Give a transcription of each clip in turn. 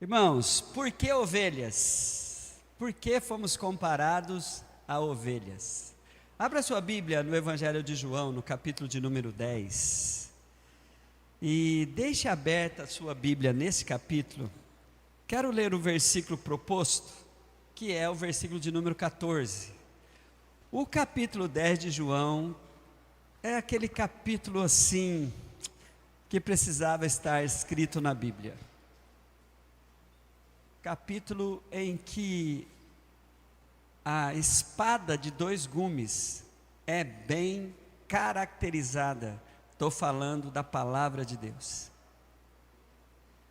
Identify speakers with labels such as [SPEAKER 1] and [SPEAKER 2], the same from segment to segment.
[SPEAKER 1] Irmãos, por que ovelhas? Por que fomos comparados a ovelhas? Abra sua Bíblia no Evangelho de João, no capítulo de número 10. E deixe aberta a sua Bíblia nesse capítulo. Quero ler o versículo proposto, que é o versículo de número 14. O capítulo 10 de João é aquele capítulo assim, que precisava estar escrito na Bíblia. Capítulo em que a espada de dois gumes é bem caracterizada. Estou falando da palavra de Deus.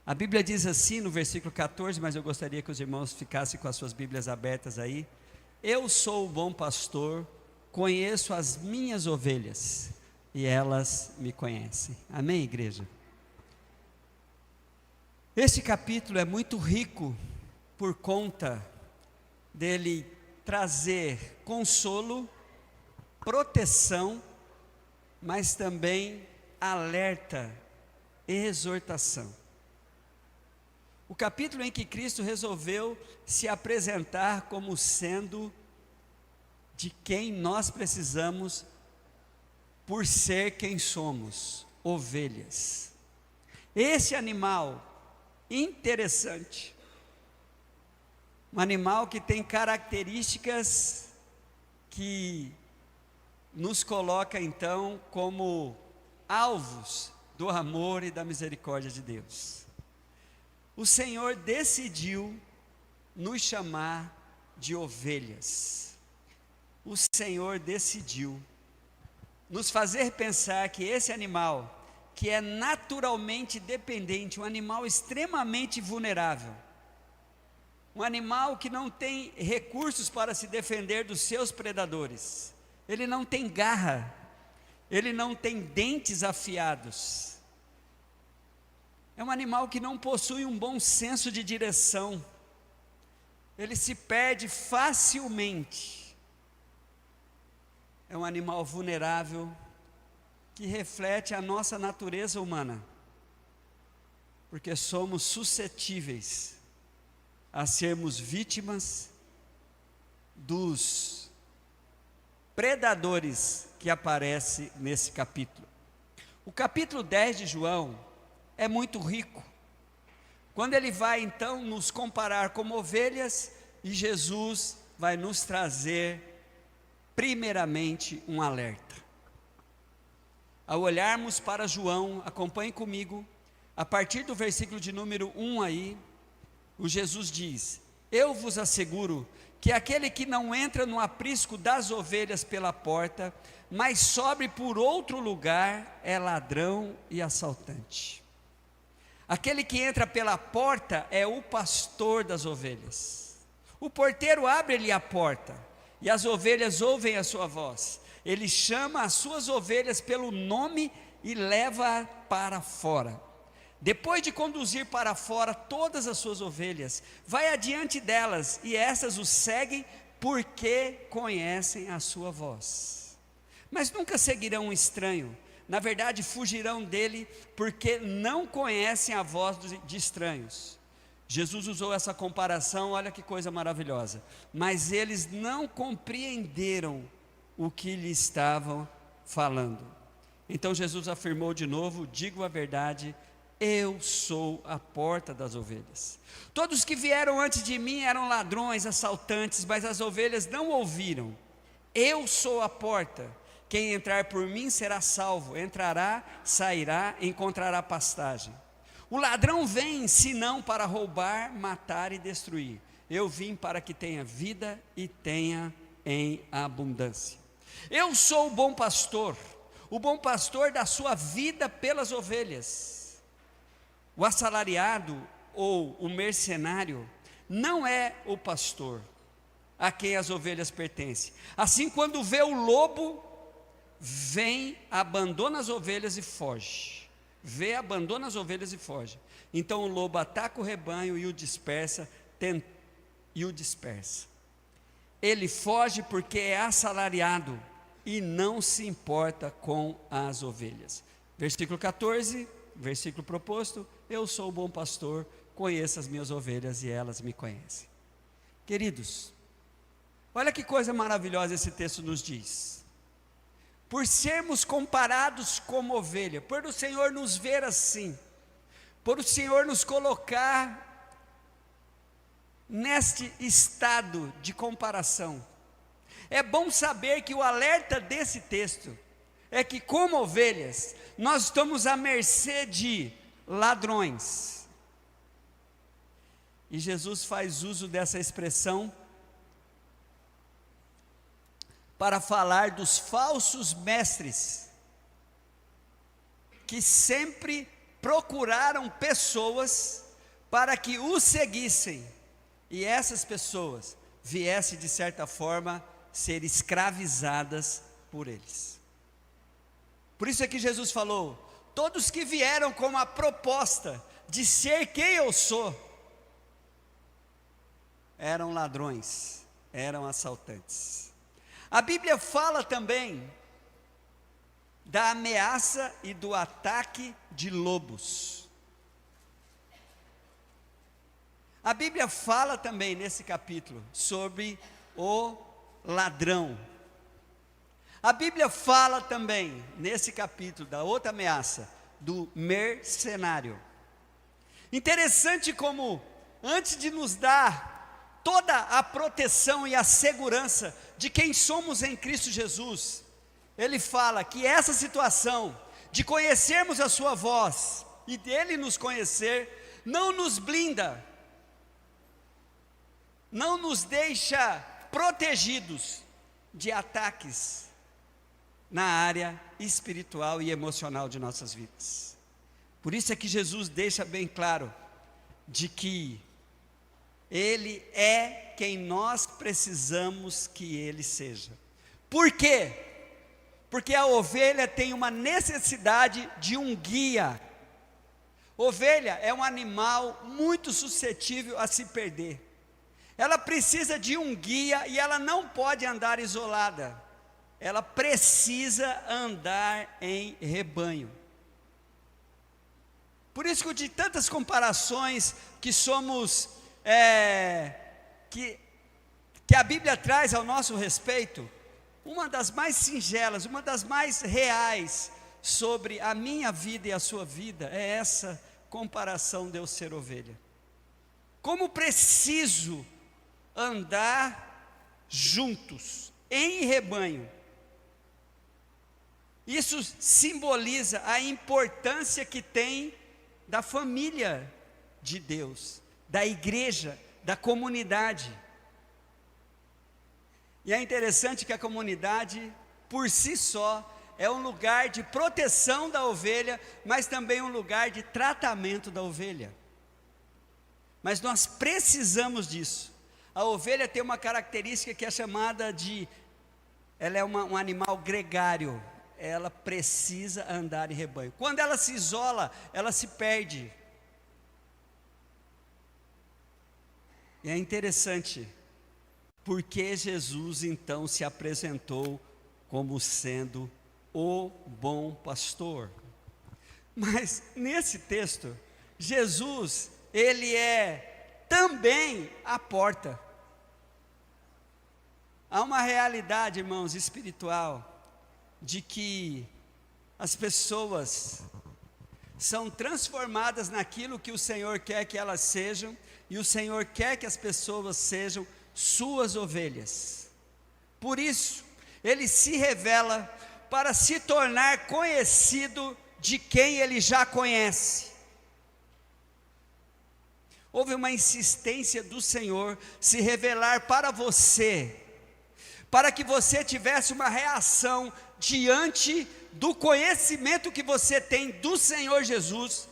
[SPEAKER 1] A Bíblia diz assim no versículo 14, mas eu gostaria que os irmãos ficassem com as suas Bíblias abertas aí. Eu sou o bom pastor, conheço as minhas ovelhas e elas me conhecem. Amém, igreja? Este capítulo é muito rico por conta dele trazer consolo, proteção, mas também alerta e exortação. O capítulo em que Cristo resolveu se apresentar como sendo de quem nós precisamos por ser quem somos, ovelhas. Esse animal interessante, um animal que tem características que nos coloca então como alvos do amor e da misericórdia de Deus. O Senhor decidiu nos chamar de ovelhas. O Senhor decidiu nos fazer pensar que esse animal, que é naturalmente dependente, um animal extremamente vulnerável, um animal que não tem recursos para se defender dos seus predadores, ele não tem garra, ele não tem dentes afiados, é um animal que não possui um bom senso de direção, ele se perde facilmente, é um animal vulnerável, que reflete a nossa natureza humana, porque somos suscetíveis a sermos vítimas dos predadores que aparecem nesse capítulo. O capítulo 10 de João é muito rico, quando ele vai então nos comparar como ovelhas, e Jesus vai nos trazer primeiramente um alerta. Ao olharmos para João, acompanhe comigo, a partir do versículo de número 1 aí, o Jesus diz: eu vos asseguro que aquele que não entra no aprisco das ovelhas pela porta, mas sobe por outro lugar, é ladrão e assaltante. Aquele que entra pela porta é o pastor das ovelhas. O porteiro abre-lhe a porta, e as ovelhas ouvem a sua voz. Ele chama as suas ovelhas pelo nome e leva para fora. Depois de conduzir para fora todas as suas ovelhas, vai adiante delas, e essas o seguem porque conhecem a sua voz. Mas nunca seguirão um estranho, na verdade fugirão dele, porque não conhecem a voz de estranhos. Jesus usou essa comparação, olha que coisa maravilhosa. Mas eles não compreenderam o que lhe estavam falando. Então Jesus afirmou de novo: digo a verdade, eu sou a porta das ovelhas. Todos que vieram antes de mim eram ladrões, assaltantes, mas as ovelhas não ouviram. Eu sou a porta, quem entrar por mim será salvo, entrará, sairá, encontrará pastagem. O ladrão vem senão para roubar, matar e destruir. Eu vim para que tenha vida e tenha em abundância. Eu sou o bom pastor dá sua vida pelas ovelhas. O assalariado ou o mercenário não é o pastor a quem as ovelhas pertencem. Assim, quando vê o lobo, vem, abandona as ovelhas e foge. Abandona as ovelhas e foge. Então o lobo ataca o rebanho e o dispersa. Ele foge porque é assalariado e não se importa com as ovelhas. Versículo 14, versículo proposto: eu sou o bom pastor, conheço as minhas ovelhas e elas me conhecem. Queridos, olha que coisa maravilhosa esse texto nos diz. Por sermos comparados como ovelha, por o Senhor nos ver assim, por o Senhor nos colocar neste estado de comparação, é bom saber que o alerta desse texto é que, como ovelhas, nós estamos à mercê de ladrões. E Jesus faz uso dessa expressão para falar dos falsos mestres, que sempre procuraram pessoas para que os seguissem, e essas pessoas viessem de certa forma ser escravizadas por eles. Por isso é que Jesus falou: todos que vieram com a proposta de ser quem eu sou, eram ladrões, eram assaltantes. A Bíblia fala também da ameaça e do ataque de lobos. A Bíblia fala também nesse capítulo sobre o ladrão. A Bíblia fala também nesse capítulo da outra ameaça, do mercenário. Interessante como, antes de nos dar toda a proteção e a segurança de quem somos em Cristo Jesus, ele fala que essa situação de conhecermos a sua voz e dele nos conhecer, não nos blinda, não nos deixa protegidos de ataques na área espiritual e emocional de nossas vidas. Por isso é que Jesus deixa bem claro de que Ele é quem nós precisamos que Ele seja. Por quê? Porque a ovelha tem uma necessidade de um guia. Ovelha é um animal muito suscetível a se perder. Ela precisa de um guia e ela não pode andar isolada. Ela precisa andar em rebanho. Por isso que de tantas comparações que somos, que a Bíblia traz ao nosso respeito, uma das mais singelas, uma das mais reais sobre a minha vida e a sua vida é essa comparação de eu ser ovelha. Como preciso andar juntos, em rebanho. Isso simboliza a importância que tem da família de Deus, da igreja, da comunidade. E é interessante que a comunidade, por si só, é um lugar de proteção da ovelha, mas também um lugar de tratamento da ovelha. Mas nós precisamos disso. A ovelha tem uma característica que é chamada de, ela é um animal gregário, ela precisa andar em rebanho. Quando ela se isola, ela se perde. E é interessante, porque Jesus então se apresentou como sendo o bom pastor. Mas nesse texto, Jesus, ele é também a porta. Há uma realidade, irmãos, espiritual, de que as pessoas são transformadas naquilo que o Senhor quer que elas sejam, e o Senhor quer que as pessoas sejam suas ovelhas. Por isso, Ele se revela para se tornar conhecido de quem Ele já conhece. Houve uma insistência do Senhor se revelar para você, para que você tivesse uma reação diante do conhecimento que você tem do Senhor Jesus,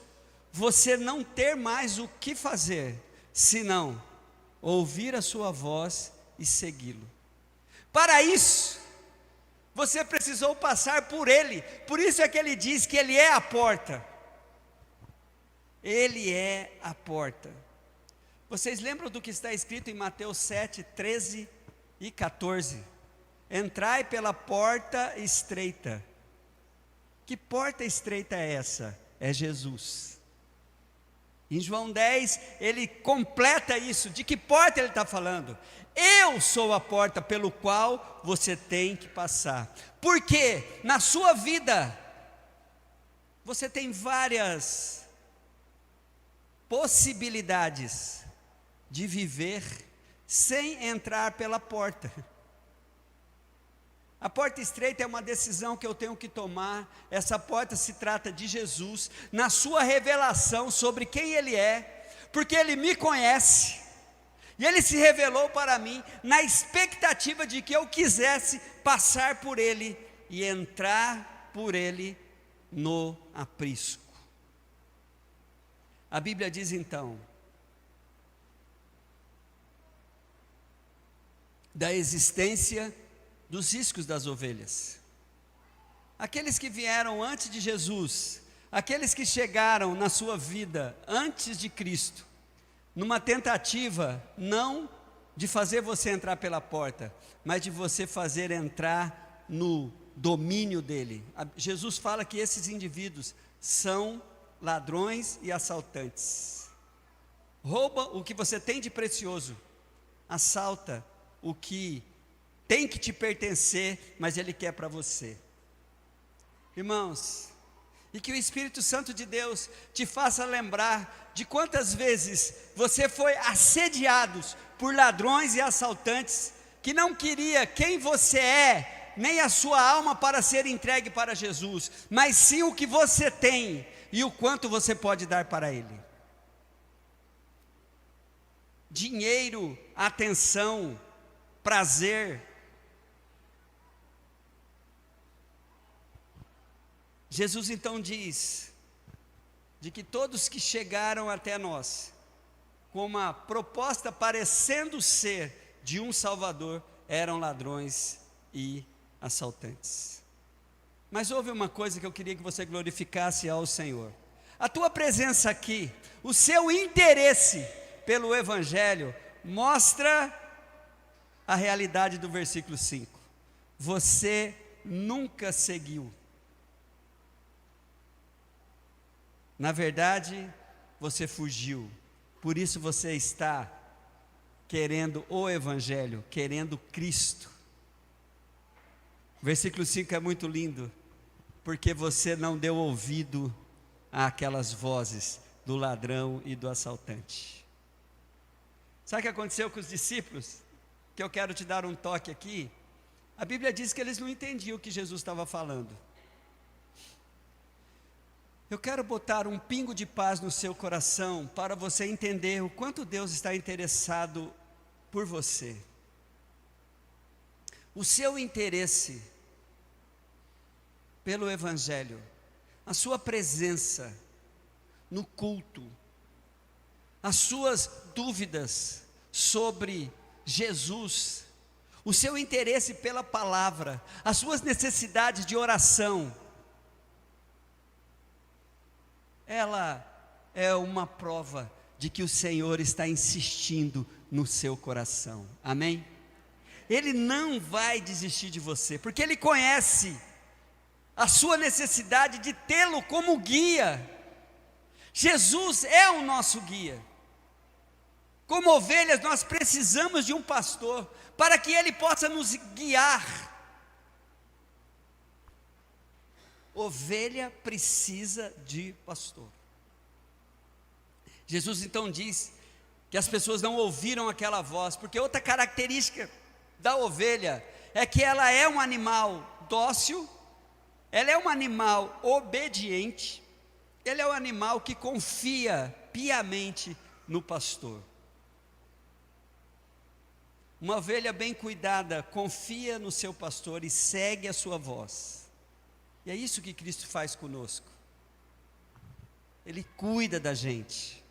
[SPEAKER 1] você não ter mais o que fazer, senão ouvir a sua voz e segui-lo. Para isso, você precisou passar por Ele, por isso é que Ele diz que Ele é a porta. Ele é a porta. Vocês lembram do que está escrito em Mateus 7, 13 e 14? Entrai pela porta estreita. Que porta estreita é essa? É Jesus. Em João 10, ele completa isso. De que porta ele está falando? Eu sou a porta pelo qual você tem que passar. Porque na sua vida, você tem várias possibilidades de viver sem entrar pela porta. A porta estreita é uma decisão que eu tenho que tomar. Essa porta se trata de Jesus, na sua revelação sobre quem Ele é, porque Ele me conhece, e Ele se revelou para mim, na expectativa de que eu quisesse passar por Ele, e entrar por Ele no aprisco. A Bíblia diz então, da existência dos riscos das ovelhas. Aqueles que vieram antes de Jesus, aqueles que chegaram na sua vida antes de Cristo, numa tentativa não de fazer você entrar pela porta, mas de você fazer entrar no domínio dele. Jesus fala que esses indivíduos são ladrões e assaltantes. Rouba o que você tem de precioso, assalta o que tem que te pertencer, mas Ele quer para você. Irmãos, e que o Espírito Santo de Deus te faça lembrar de quantas vezes você foi assediado por ladrões e assaltantes, que não queria quem você é, nem a sua alma para ser entregue para Jesus, mas sim o que você tem, e o quanto você pode dar para Ele. Dinheiro, atenção, prazer. Jesus então diz, de que todos que chegaram até nós, com uma proposta parecendo ser de um Salvador, eram ladrões e assaltantes. Mas houve uma coisa que eu queria que você glorificasse ao Senhor. A tua presença aqui, o seu interesse pelo Evangelho, mostra a realidade do versículo 5. Você nunca seguiu. Na verdade, você fugiu. Por isso você está querendo o Evangelho, querendo Cristo. O versículo 5 é muito lindo, porque você não deu ouvido àquelas vozes do ladrão e do assaltante. Sabe o que aconteceu com os discípulos? Que eu quero te dar um toque aqui. A Bíblia diz que eles não entendiam o que Jesus estava falando. Eu quero botar um pingo de paz no seu coração, para você entender o quanto Deus está interessado por você. O seu interesse pelo Evangelho, a sua presença no culto, as suas dúvidas sobre Jesus, o seu interesse pela palavra, as suas necessidades de oração, ela é uma prova de que o Senhor está insistindo no seu coração, amém? Ele não vai desistir de você, porque Ele conhece a sua necessidade de tê-lo como guia. Jesus é o nosso guia. Como ovelhas, nós precisamos de um pastor, para que ele possa nos guiar. Ovelha precisa de pastor. Jesus então diz que as pessoas não ouviram aquela voz, porque outra característica da ovelha é que ela é um animal dócil, ela é um animal obediente, ela é um animal que confia piamente no pastor. Uma ovelha bem cuidada confia no seu pastor e segue a sua voz. E é isso que Cristo faz conosco. Ele cuida da gente.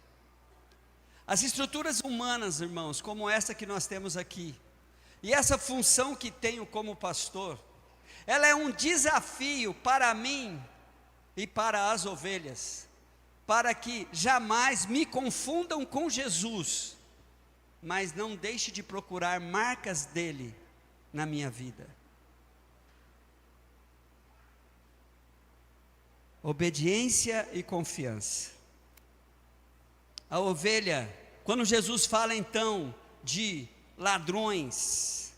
[SPEAKER 1] As estruturas humanas, irmãos, como essa que nós temos aqui, e essa função que tenho como pastor, ela é um desafio para mim e para as ovelhas, para que jamais me confundam com Jesus, mas não deixe de procurar marcas dele na minha vida. Obediência e confiança. A ovelha, quando Jesus fala então de ladrões,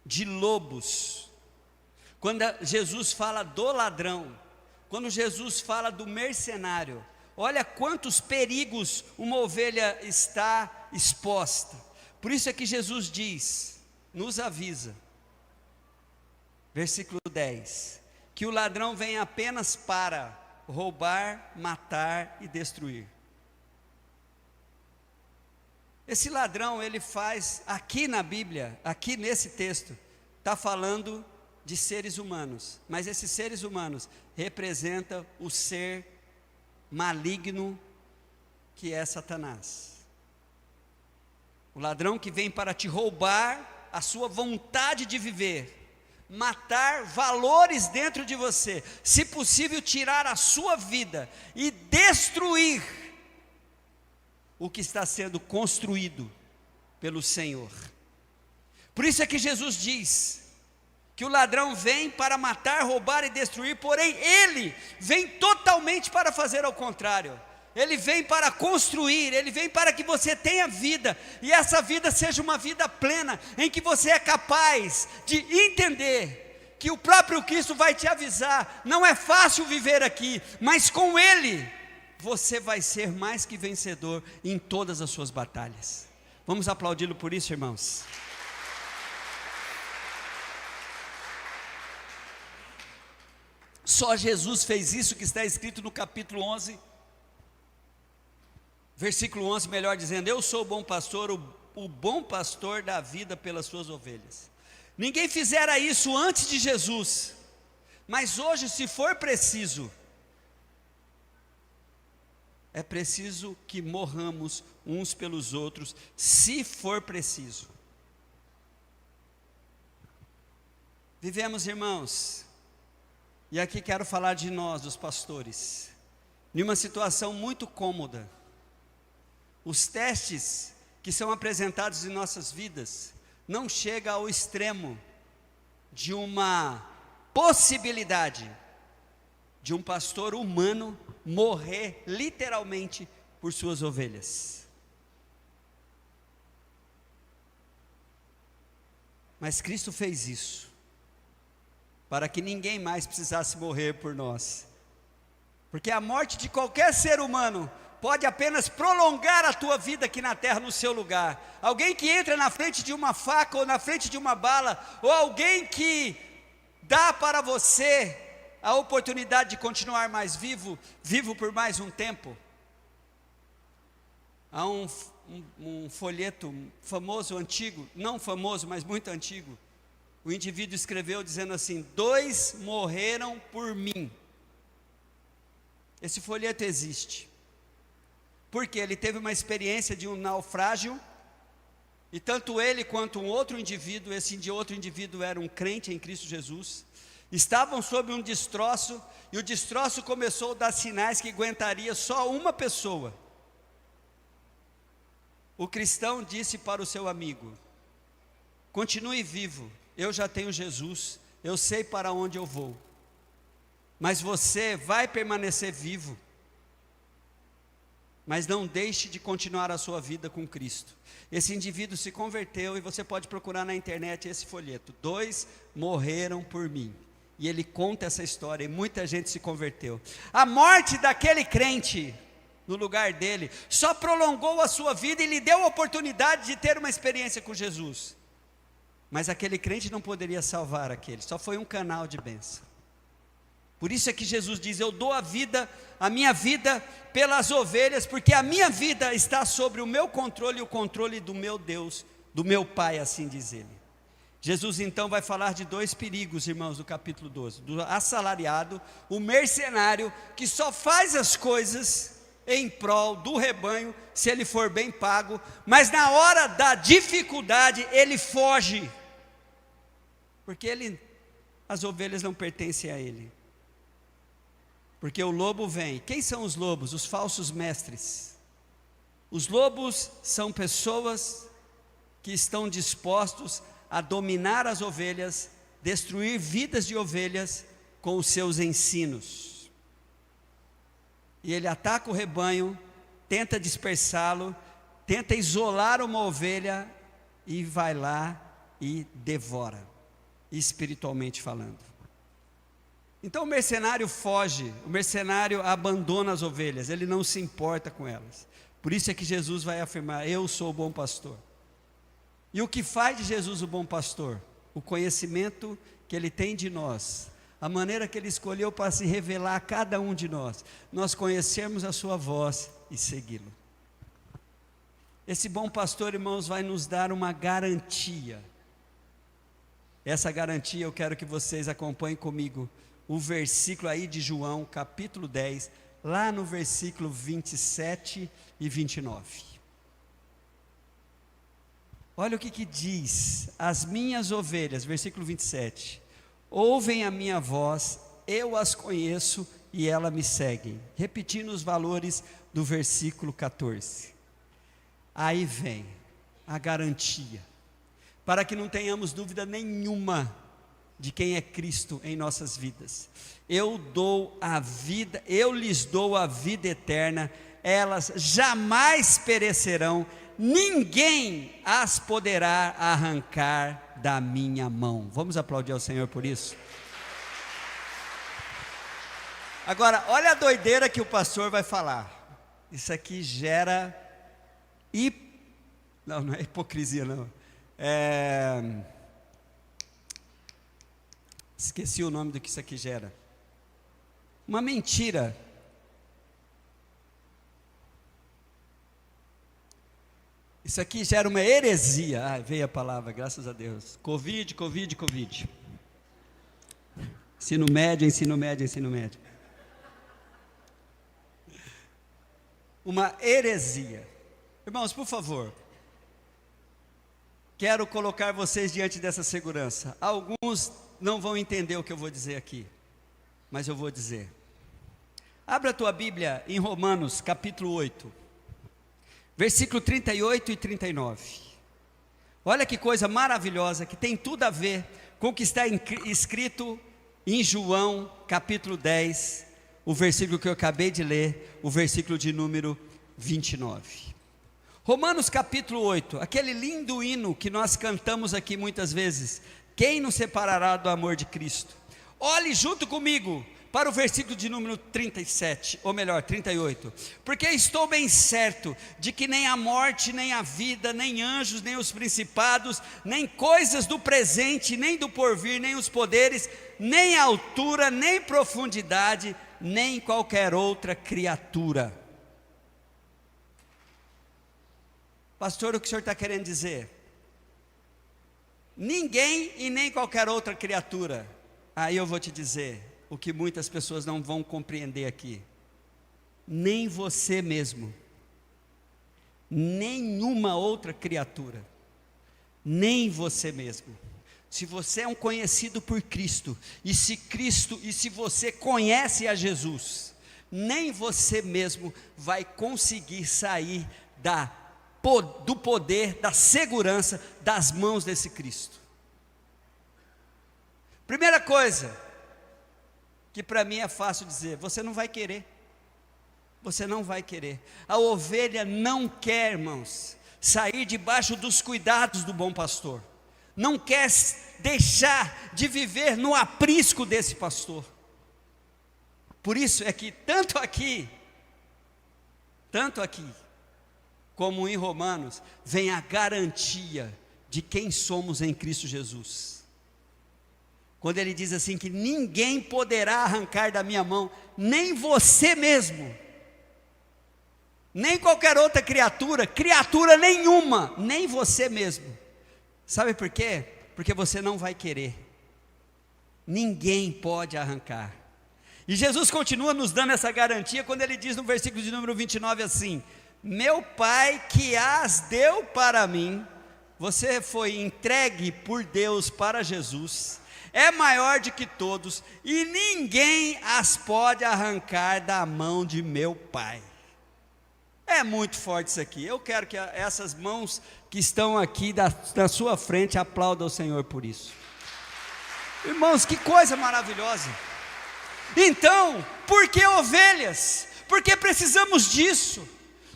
[SPEAKER 1] de lobos, quando Jesus fala do ladrão, quando Jesus fala do mercenário, olha quantos perigos uma ovelha está exposta. Por isso é que Jesus diz, nos avisa, versículo 10, que o ladrão vem apenas para roubar, matar e destruir. Esse ladrão, ele faz, aqui na Bíblia, aqui nesse texto, está falando de seres humanos, mas esses seres humanos representam o ser maligno que é Satanás. O ladrão que vem para te roubar a sua vontade de viver, matar valores dentro de você, se possível tirar a sua vida e destruir o que está sendo construído pelo Senhor. Por isso é que Jesus diz que o ladrão vem para matar, roubar e destruir, porém ele vem totalmente para fazer ao contrário. Ele vem para construir, ele vem para que você tenha vida, e essa vida seja uma vida plena, em que você é capaz de entender que o próprio Cristo vai te avisar, não é fácil viver aqui, mas com Ele, você vai ser mais que vencedor em todas as suas batalhas. Vamos aplaudi-lo por isso, irmãos? Só Jesus fez isso que está escrito no capítulo 11, versículo 11, melhor dizendo, eu sou o bom pastor, o bom pastor dá vida pelas suas ovelhas. Ninguém fizera isso antes de Jesus, mas hoje, se for preciso, é preciso que morramos uns pelos outros, se for preciso. Vivemos, irmãos, e aqui quero falar de nós, dos pastores, em uma situação muito cômoda. Os testes que são apresentados em nossas vidas não chegam ao extremo de uma possibilidade de um pastor humano morrer literalmente por suas ovelhas. Mas Cristo fez isso para que ninguém mais precisasse morrer por nós, porque a morte de qualquer ser humano pode apenas prolongar a tua vida aqui na terra, no seu lugar. Alguém que entra na frente de uma faca, ou na frente de uma bala, ou alguém que dá para você a oportunidade de continuar mais vivo por mais um tempo. Há um folheto famoso, antigo, não famoso, mas muito antigo. O indivíduo escreveu dizendo assim: 2 morreram por mim. Esse folheto existe porque ele teve uma experiência de um naufrágio, e tanto ele quanto um outro indivíduo, esse outro indivíduo era um crente em Cristo Jesus, estavam sob um destroço, e o destroço começou a dar sinais que aguentaria só uma pessoa. O cristão disse para o seu amigo: continue vivo, eu já tenho Jesus, eu sei para onde eu vou, mas você vai permanecer vivo, mas não deixe de continuar a sua vida com Cristo. Esse indivíduo se converteu, e você pode procurar na internet esse folheto: 2 morreram por mim. E ele conta essa história, e muita gente se converteu. A morte daquele crente no lugar dele só prolongou a sua vida e lhe deu a oportunidade de ter uma experiência com Jesus. Mas aquele crente não poderia salvar aquele, só foi um canal de bênção. Por isso é que Jesus diz: eu dou a minha vida pelas ovelhas, porque a minha vida está sobre o meu controle e o controle do meu Deus, do meu Pai, assim diz ele. Jesus então vai falar de 2 perigos, irmãos, do capítulo 12, do assalariado, o mercenário, que só faz as coisas em prol do rebanho, se ele for bem pago, mas na hora da dificuldade ele foge, porque as ovelhas não pertencem a ele. Porque o lobo vem. Quem são os lobos? Os falsos mestres. Os lobos são pessoas que estão dispostos a dominar as ovelhas, destruir vidas de ovelhas com os seus ensinos. E ele ataca o rebanho tenta dispersá-lo, tenta isolar uma ovelha e vai lá e devora, espiritualmente falando. Então o mercenário foge, o mercenário abandona as ovelhas, ele não se importa com elas. Por isso é que Jesus vai afirmar: eu sou o bom pastor. E o que faz de Jesus o bom pastor? O conhecimento que ele tem de nós, a maneira que ele escolheu para se revelar a cada um de nós, nós conhecermos a sua voz e segui-lo. Esse bom pastor, irmãos, vai nos dar uma garantia. Essa garantia eu quero que vocês acompanhem comigo, o versículo aí de João, capítulo 10, lá no versículo 27 e 29. Olha o que diz: as minhas ovelhas, versículo 27, ouvem a minha voz, eu as conheço e elas me seguem. Repetindo os valores do versículo 14. Aí vem a garantia, para que não tenhamos dúvida nenhuma de quem é Cristo em nossas vidas. Eu lhes dou a vida eterna, elas jamais perecerão, ninguém as poderá arrancar da minha mão. Vamos aplaudir ao Senhor por isso? Agora, olha a doideira que o pastor vai falar. Isso aqui gera não é hipocrisia não. Esqueci o nome do que isso aqui gera. Uma mentira. Isso aqui gera uma heresia. Veio a palavra, graças a Deus. Covid. Ensino médio. Uma heresia. Irmãos, por favor, quero colocar vocês diante dessa segurança. Alguns não vão entender o que eu vou dizer aqui, mas eu vou dizer. Abra a tua Bíblia em Romanos capítulo 8, versículo 38 e 39. Olha que coisa maravilhosa, que tem tudo a ver com o que está escrito em João capítulo 10, o versículo que eu acabei de ler, o versículo de número 29. Romanos capítulo 8, aquele lindo hino que nós cantamos aqui muitas vezes: quem nos separará do amor de Cristo? Olhe junto comigo para o versículo de número 37, ou melhor, 38. Porque estou bem certo de que nem a morte, nem a vida, nem anjos, nem os principados, nem coisas do presente, nem do porvir, nem os poderes, nem a altura, nem profundidade, nem qualquer outra criatura. Pastor, o que o senhor está querendo dizer? Ninguém e nem qualquer outra criatura. Aí eu vou te dizer o que muitas pessoas não vão compreender aqui. Nem você mesmo, nenhuma outra criatura, nem você mesmo. Se você é um conhecido por Cristo, e se você conhece a Jesus, nem você mesmo vai conseguir sair do poder, da segurança das mãos desse Cristo. Primeira coisa, que para mim é fácil dizer: você não vai querer. Você não vai querer. A ovelha não quer, irmãos, sair debaixo dos cuidados do bom pastor. Não quer deixar de viver no aprisco desse pastor. Por isso é que tanto aqui, como em Romanos, vem a garantia de quem somos em Cristo Jesus. Quando ele diz assim que ninguém poderá arrancar da minha mão, nem você mesmo, nem qualquer outra criatura nenhuma, nem você mesmo. Sabe por quê? Porque você não vai querer. Ninguém pode arrancar. E Jesus continua nos dando essa garantia quando ele diz no versículo de número 29 assim: meu Pai que as deu para mim, você foi entregue por Deus para Jesus, é maior do que todos, e ninguém as pode arrancar da mão de meu Pai. É muito forte isso aqui. Eu quero que essas mãos que estão aqui da sua frente aplaudam o Senhor por isso. Irmãos, que coisa maravilhosa. Então, por que ovelhas? Porque precisamos disso.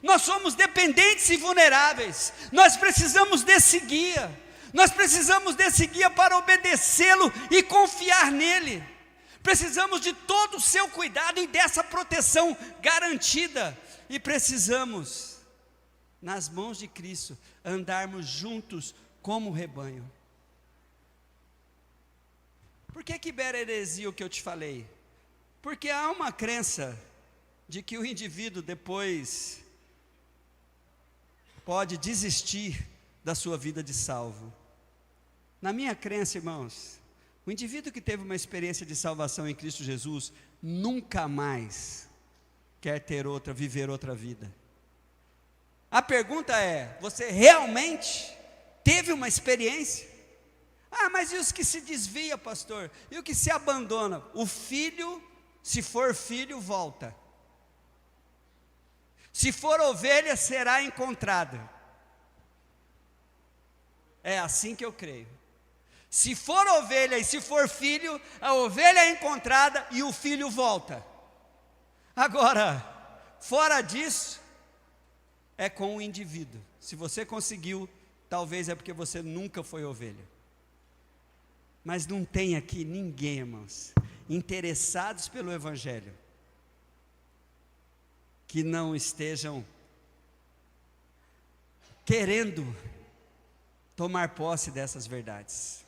[SPEAKER 1] Nós somos dependentes e vulneráveis. Nós precisamos desse guia. Nós precisamos desse guia para obedecê-lo e confiar nele. Precisamos de todo o seu cuidado e dessa proteção garantida. E precisamos, nas mãos de Cristo, andarmos juntos como rebanho. Por que era heresia o que eu te falei? Porque há uma crença de que o indivíduo depois pode desistir da sua vida de salvo. Na minha crença, irmãos, o indivíduo que teve uma experiência de salvação em Cristo Jesus, nunca mais quer viver outra vida. A pergunta é, você realmente teve uma experiência? Ah, mas e os que se desvia, pastor? E o que se abandona? O filho, se for filho, volta. Se for ovelha, será encontrada. É assim que eu creio. Se for ovelha e se for filho, a ovelha é encontrada e o filho volta. Agora, fora disso, é com o indivíduo. Se você conseguiu, talvez é porque você nunca foi ovelha. Mas não tem aqui ninguém, irmãos, interessados pelo Evangelho, que não estejam querendo tomar posse dessas verdades.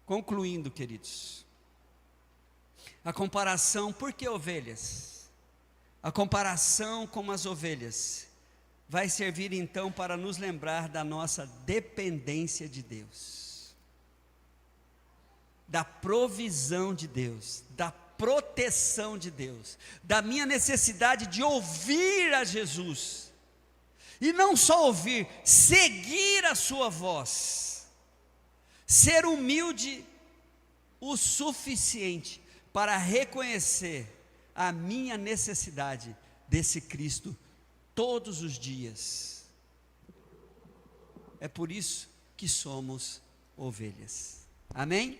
[SPEAKER 1] Concluindo, queridos, a comparação, por que ovelhas? A comparação com as ovelhas vai servir então para nos lembrar da nossa dependência de Deus, da provisão de Deus, da proteção de Deus, da minha necessidade de ouvir a Jesus, e não só ouvir, seguir a sua voz, ser humilde o suficiente para reconhecer a minha necessidade desse Cristo todos os dias. É por isso que somos ovelhas. Amém?